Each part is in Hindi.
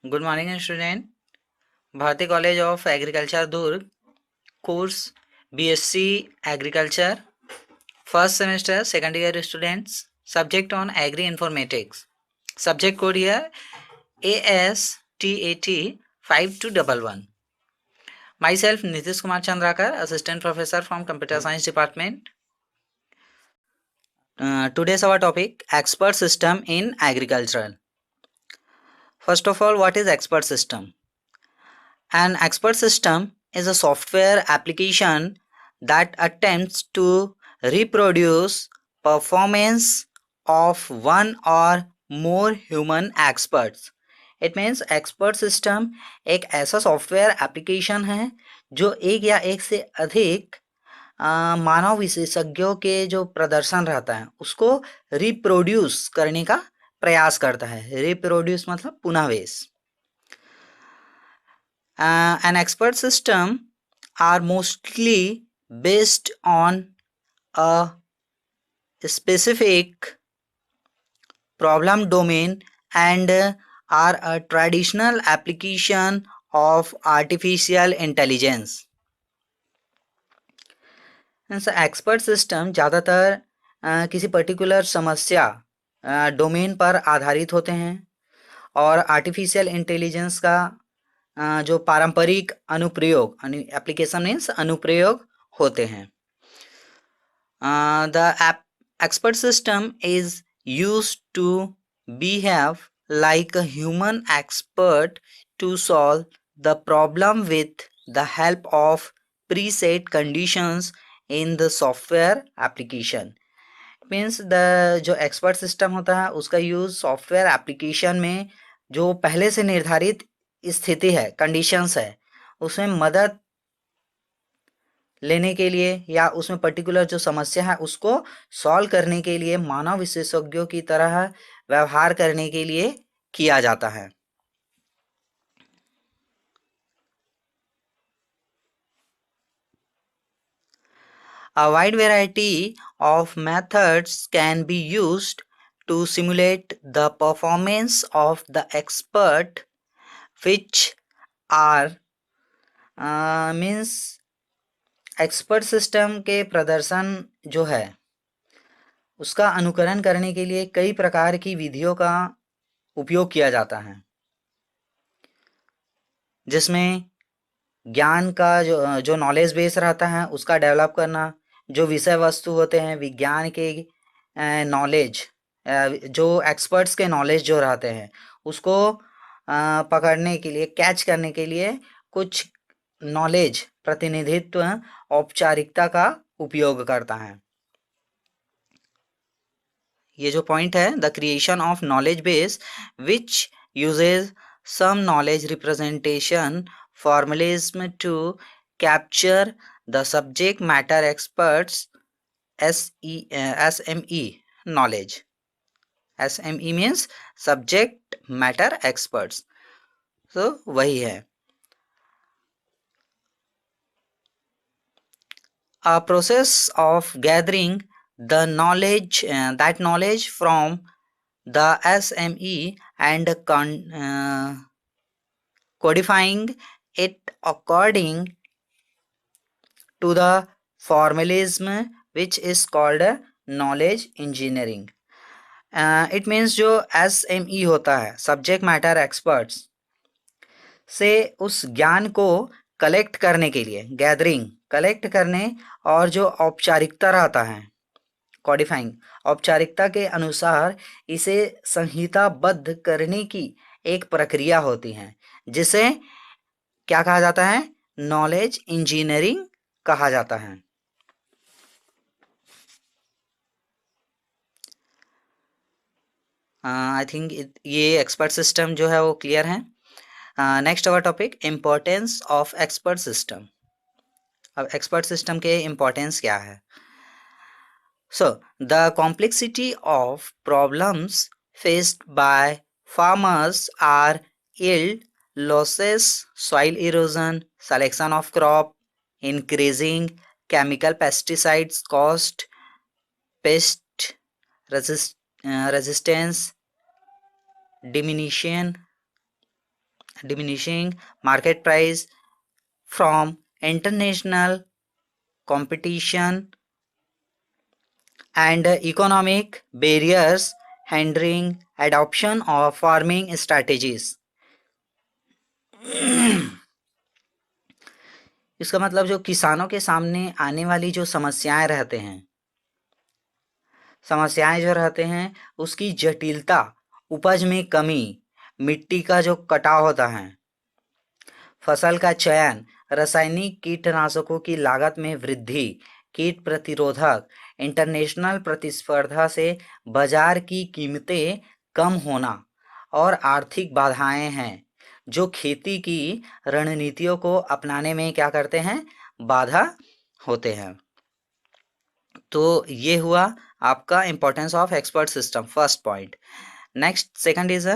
Good morning, student. Bharati College of Agriculture, Durg. Course BSc Agriculture. First semester, second year students. Subject on Agri Informatics. Subject code here ASTAT 5211. Myself Nitish Kumar Chandrakar, Assistant Professor from Computer Science Department. Today's our topic Expert System in Agricultural. First of all, what is expert system? An expert system is a software application that attempts to reproduce performance of one or more human experts. It means expert system एक ऐसा सॉफ्टवेयर एप्लीकेशन है जो एक या एक से अधिक मानव विशेषज्ञों के जो प्रदर्शन रहता है उसको रिप्रोड्यूस करने का प्रयास करता है. रिप्रोड्यूस मतलब पुनःवेश. An expert system are mostly based on a specific problem domain and are a traditional application of artificial intelligence. Expert system ज़्यादातर किसी पर्टिकुलर समस्या डोमेन पर आधारित होते हैं और आर्टिफिशियल इंटेलिजेंस का जो पारंपरिक अनुप्रयोग एप्लीकेशन मीन्स अनुप्रयोग होते हैं. The expert system is used to behave like a human expert to solve the problem with the help of preset conditions in the software application. Means the जो एक्सपर्ट सिस्टम होता है उसका यूज़ सॉफ्टवेयर एप्लीकेशन में जो पहले से निर्धारित स्थिति है, कंडीशंस है, उसमें मदद लेने के लिए या उसमें पर्टिकुलर जो समस्या है उसको सॉल्व करने के लिए मानव विशेषज्ञों की तरह व्यवहार करने के लिए किया जाता है. A wide variety of methods can be used to simulate the performance of the expert, which are means expert system के प्रदर्शन जो है उसका अनुकरण करने के लिए कई प्रकार की विधियों का उपयोग किया जाता है, जिसमें ज्ञान का जो नॉलेज बेस रहता है उसका डेवलप करना, जो विषय वस्तु होते हैं विज्ञान के नॉलेज, जो एक्सपर्ट्स के नॉलेज जो रहते हैं उसको पकड़ने के लिए, कैच करने के लिए कुछ नॉलेज प्रतिनिधित्व औपचारिकता का उपयोग करता है. ये जो पॉइंट है, the creation of knowledge base which uses some knowledge representation formalism to capture the subject matter experts SME knowledge. SME means subject matter experts. So वही है. A process of gathering the knowledge, that knowledge from the SME and codifying it according to the formalism which is called knowledge engineering. It means जो SME होता है, सब्जेक्ट मैटर एक्सपर्ट्स, से उस ज्ञान को कलेक्ट करने के लिए, गैदरिंग कलेक्ट करने और जो औपचारिकता रहता है कॉडिफाइंग, औपचारिकता के अनुसार इसे संहिताबद्ध करने की एक प्रक्रिया होती है जिसे क्या कहा जाता है, नॉलेज इंजीनियरिंग कहा जाता है. आई थिंक ये एक्सपर्ट सिस्टम जो है वो क्लियर है. Next our topic importance of expert system. अब एक्सपर्ट सिस्टम के इम्पोर्टेंस क्या है. So, the complexity of problems faced by farmers are yield losses, soil erosion, selection of crop, increasing chemical pesticides cost, pest resistance, diminution diminishing market price from international competition and economic barriers hindering adoption of farming strategies. इसका मतलब जो किसानों के सामने आने वाली जो समस्याएं रहते हैं, उसकी जटिलता, उपज में कमी, मिट्टी का जो कटाव होता है, फसल का चयन, रासायनिक कीटनाशकों की लागत में वृद्धि, कीट प्रतिरोधक, इंटरनेशनल प्रतिस्पर्धा से बाजार की कीमतें कम होना और आर्थिक बाधाएं हैं जो खेती की रणनीतियों को अपनाने में क्या करते हैं, बाधा होते हैं. तो ये हुआ आपका importance of expert system, first point. Next, second is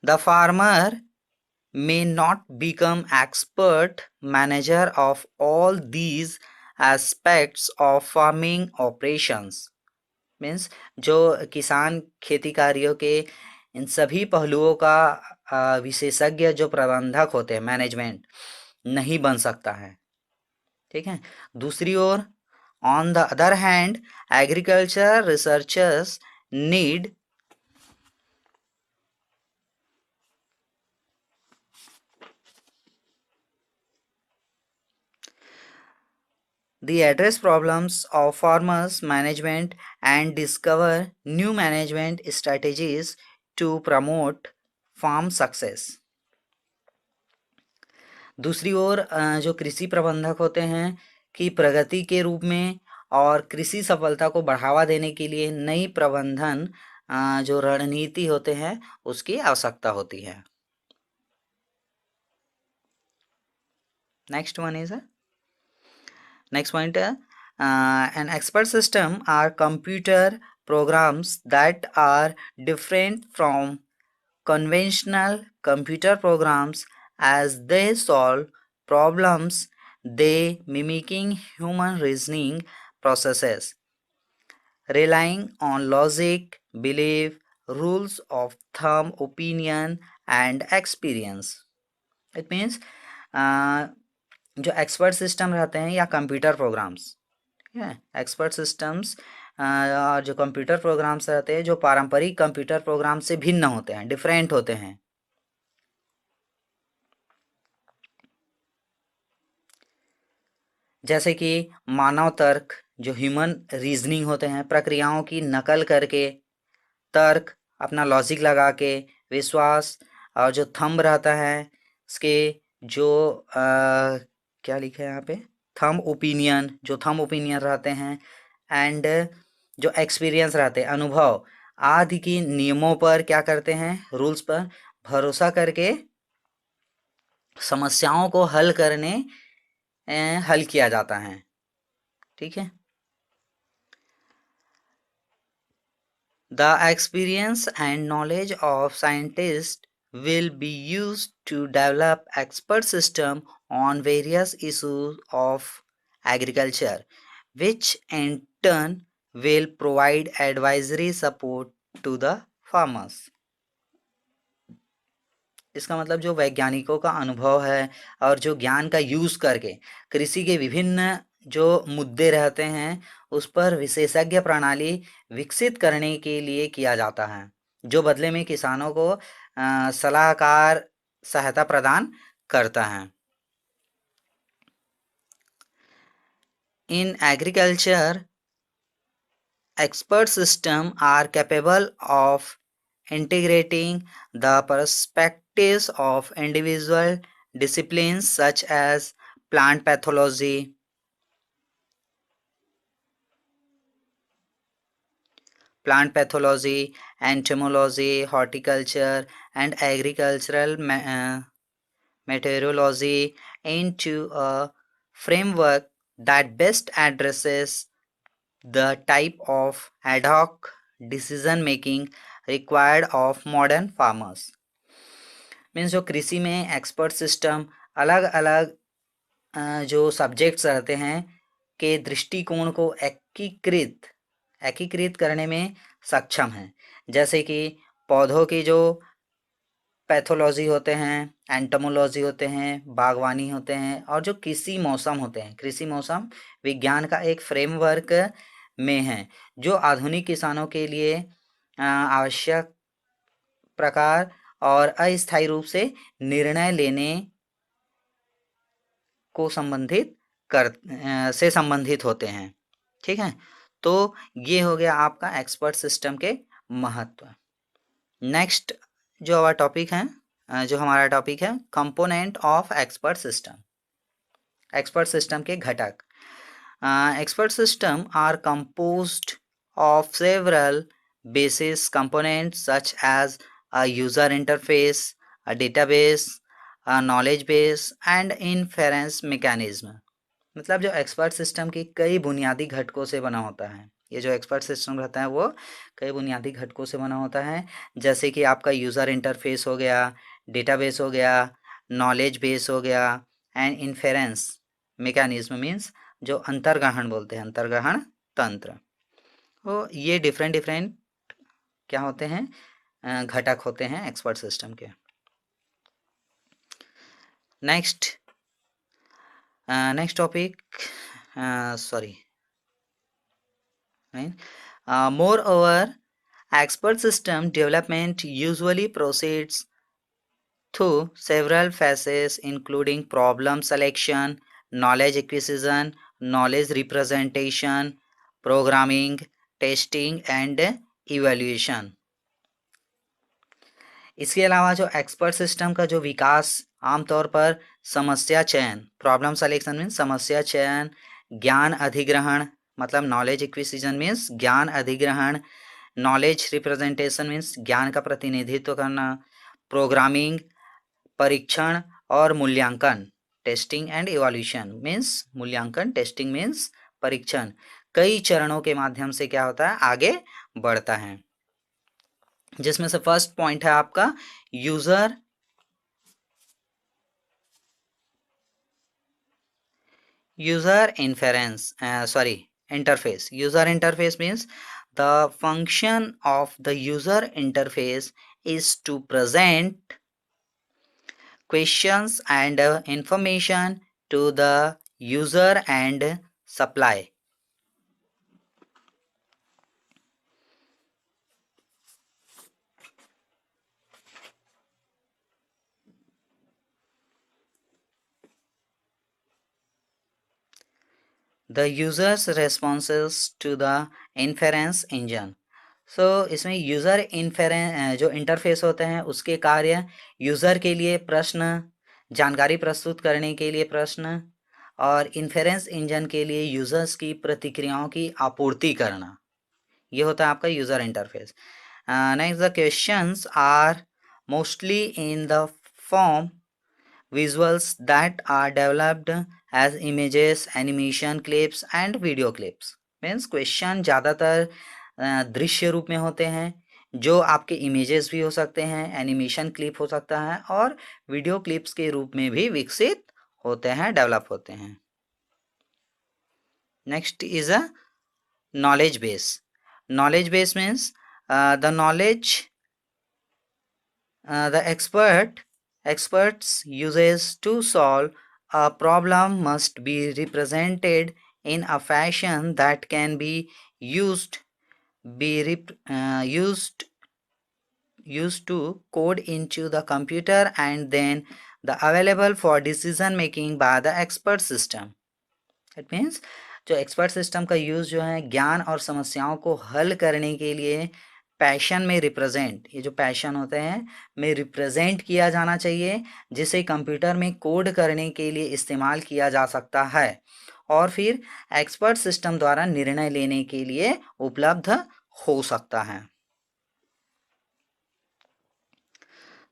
the farmer may not become expert manager of all these aspects of farming operations. Means जो किसान खेती कार्यों के इन सभी पहलुओं का विशेषज्ञ जो प्रबंधक होते हैं, मैनेजमेंट, नहीं बन सकता है. ठीक है. दूसरी ओर, on the other hand, agriculture researchers need they address problems of farmers management and discover new management strategies to promote farm success. दूसरी ओर जो कृषि प्रबंधक होते हैं कि प्रगति के रूप में और कृषि सफलता को बढ़ावा देने के लिए नई प्रबंधन जो रणनीति होते हैं उसकी आवश्यकता होती है. Next one is Next point, an expert system are computer programs that are different from conventional computer programs as they solve problems they mimicking human reasoning processes, relying on logic, belief, rules of thumb, opinion and experience. It means जो एक्सपर्ट सिस्टम रहते हैं या कंप्यूटर प्रोग्राम्स, ठीक है, एक्सपर्ट सिस्टम्स और जो कंप्यूटर प्रोग्राम्स रहते हैं जो पारंपरिक कंप्यूटर प्रोग्राम से भिन्न होते हैं, डिफरेंट होते हैं. जैसे कि मानव तर्क, जो ह्यूमन रीजनिंग होते हैं, प्रक्रियाओं की नकल करके, तर्क, अपना लॉजिक लगा के, विश्वास, और जो थंब रहता है इसके जो क्या लिखा है यहाँ पे, थंब ओपिनियन, जो थंब ओपिनियन रहते हैं, एंड जो एक्सपीरियंस रहते हैं, अनुभव आदि की नियमों पर क्या करते हैं, रूल्स पर भरोसा करके समस्याओं को हल किया जाता है. ठीक है. The experience and knowledge of scientist will be used to develop expert system on various issues of agriculture, which in turn will provide advisory support to the farmers. इसका मतलब जो वैज्ञानिकों का अनुभव है और जो ज्ञान का यूज करके कृषि के विभिन्न जो मुद्दे रहते हैं उस पर विशेषज्ञ प्रणाली विकसित करने के लिए किया जाता है, जो बदले में किसानों को सलाहकार सहायता प्रदान करता है. In agriculture, expert systems are capable of integrating the perspectives of individual disciplines such as plant pathology, entomology, horticulture, and agricultural meteorology into a framework that best addresses the type of ad hoc decision making required of modern farmers. Means जो कृषि में एक्सपर्ट सिस्टम अलग अलग जो सब्जेक्ट्स रहते हैं के दृष्टिकोण को एकीकृत करने में सक्षम है. जैसे कि पौधों की जो पैथोलॉजी होते हैं, एंटोमोलॉजी होते हैं, बागवानी होते हैं, और जो कृषि मौसम होते हैं। कृषि मौसम विज्ञान का एक फ्रेमवर्क में है जो आधुनिक किसानों के लिए आवश्यक प्रकार और अस्थायी रूप से निर्णय लेने को संबंधित होते हैं। ठीक है, तो ये हो गया आपका एक्सपर्ट सिस्टम के महत्व। नेक्स्ट जो हमारा टॉपिक है component of expert system. Expert system के घटक। Expert system are composed of several basis components such as a user interface, a database, a knowledge base and inference mechanism। मतलब जो एक्सपर्ट सिस्टम की कई बुनियादी घटकों से बना होता है। ये जो एक्सपर्ट सिस्टम रहता है वो कई बुनियादी घटकों से बना होता है, जैसे कि आपका यूज़र इंटरफेस हो गया, डेटाबेस हो गया, नॉलेज बेस हो गया एंड इन्फेरेंस मैकेनिज्म मीन्स जो अंतर्ग्रहण बोलते हैं, अंतर्ग्रहण तंत्र। तो ये डिफरेंट क्या होते हैं, घटक होते हैं एक्सपर्ट सिस्टम के। Next topic, sorry, right? Moreover, expert system development usually proceeds through several phases including problem selection, knowledge acquisition, knowledge representation, programming, testing and evaluation। इसके अलावा जो एक्सपर्ट सिस्टम का जो विकास आमतौर पर समस्या चयन, प्रॉब्लम सलेक्शन मीन्स समस्या चयन, ज्ञान अधिग्रहण मतलब नॉलेज एक्विजिशन मीन्स ज्ञान अधिग्रहण, नॉलेज रिप्रेजेंटेशन मीन्स ज्ञान का प्रतिनिधित्व करना, प्रोग्रामिंग परीक्षण और मूल्यांकन टेस्टिंग एंड इवोल्यूशन मीन्स मूल्यांकन, टेस्टिंग मीन्स परीक्षण, कई चरणों के माध्यम से क्या होता है आगे बढ़ता है, जिसमें से फर्स्ट पॉइंट है आपका user interface। user interface means the function of the user interface is to present questions and information to the user and supply the user's responses to the inference engine। इसमें यूज़र जो इंटरफेस होते हैं उसके कार्य यूज़र के लिए प्रश्न, जानकारी प्रस्तुत करने के लिए प्रश्न और इन्फेरेंस इंजन के लिए यूज़र्स की प्रतिक्रियाओं की आपूर्ति करना, ये होता है आपका user interface. Next, the questions are mostly in the form visuals that are developed as images, animation clips and video clips। Means question ज़्यादातर दृश्य रूप में होते हैं जो आपके इमेजेस भी हो सकते हैं, एनिमेशन क्लिप हो सकता है और वीडियो क्लिप्स के रूप में भी विकसित होते हैं, डेवलप होते हैं। Next is a knowledge base। knowledge base means the knowledge the experts uses to solve a problem must be represented in a fashion that can be used to code into the computer and then the available for decision making by the expert system। It means जो एक्सपर्ट सिस्टम का यूज़ जो है ज्ञान और समस्याओं को हल करने के लिए पैशन में रिप्रेजेंट, ये जो पैशन होते हैं में रिप्रेजेंट किया जाना चाहिए, जिसे कंप्यूटर में कोड करने के लिए इस्तेमाल किया जा सकता है और फिर एक्सपर्ट सिस्टम द्वारा निर्णय लेने के लिए उपलब्ध हो सकता है।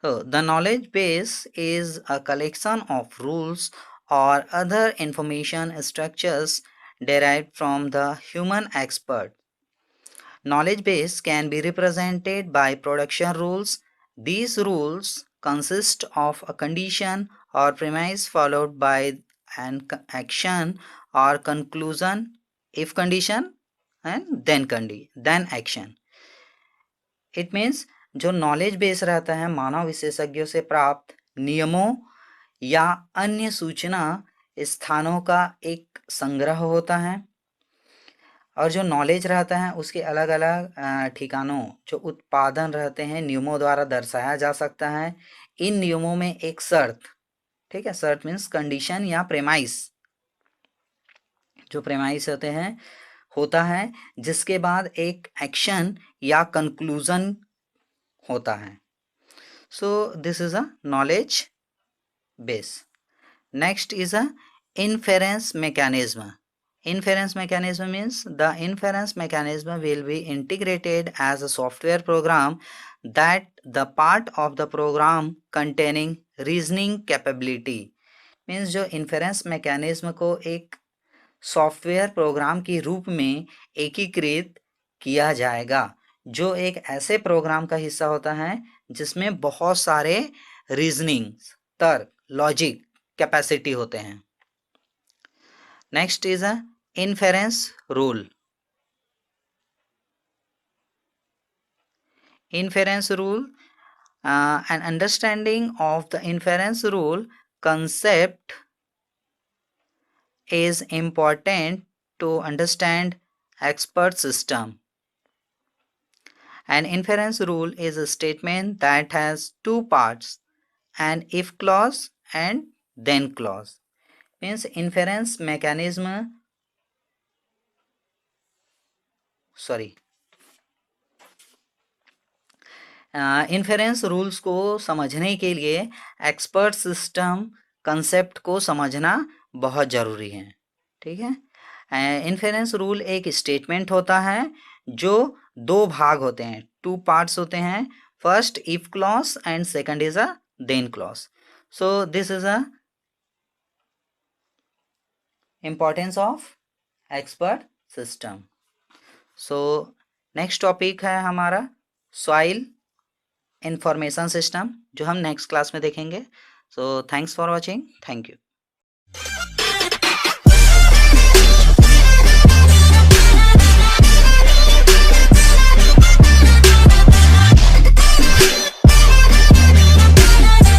So the knowledge base is a collection of rules or other information structures derived from the human expert। Knowledge base can be represented by production rules। These rules consist of a condition or premise followed by an action or conclusion, if condition and then action। It means जो नॉलेज बेस रहता है मानव विशेषज्ञों से प्राप्त नियमों या अन्य सूचना स्थानों का एक संग्रह होता है। और जो नॉलेज रहता है उसके अलग अलग ठिकानों जो उत्पादन रहते हैं नियमों द्वारा दर्शाया जा सकता है। इन नियमों में एक शर्त, ठीक है, शर्त मीन्स कंडीशन या प्रेमाइस, जो प्रेमाइस होते हैं होता है जिसके बाद एक एक्शन या कंक्लूजन होता है। सो this is a knowledge base. Next is a inference mechanism. Inference mechanism means the inference mechanism will be integrated as a software program that the part of the program containing reasoning capability means जो inference mechanism को एक सॉफ्टवेयर प्रोग्राम के रूप में एकीकृत किया जाएगा, जो एक ऐसे प्रोग्राम का हिस्सा होता है जिसमें बहुत सारे रीजनिंग, तर्क, लॉजिक कैपेसिटी होते हैं। Next is a inference rule. Inference rule, an understanding of the inference rule concept is important to understand expert system. An inference rule is a statement that has two parts, an if clause and then clause. Means inference mechanism, inference rules को समझने के लिए एक्सपर्ट सिस्टम कंसेप्ट को समझना बहुत ज़रूरी है, ठीक है। इन्फेरेंस रूल एक स्टेटमेंट होता है जो दो भाग होते हैं, टू पार्ट्स होते हैं, first if clause and second is a then clause. So this is a importance of expert system. So next topic है हमारा सॉइल इंफॉर्मेशन सिस्टम, जो हम नेक्स्ट क्लास में देखेंगे। So thanks for watching, thank you.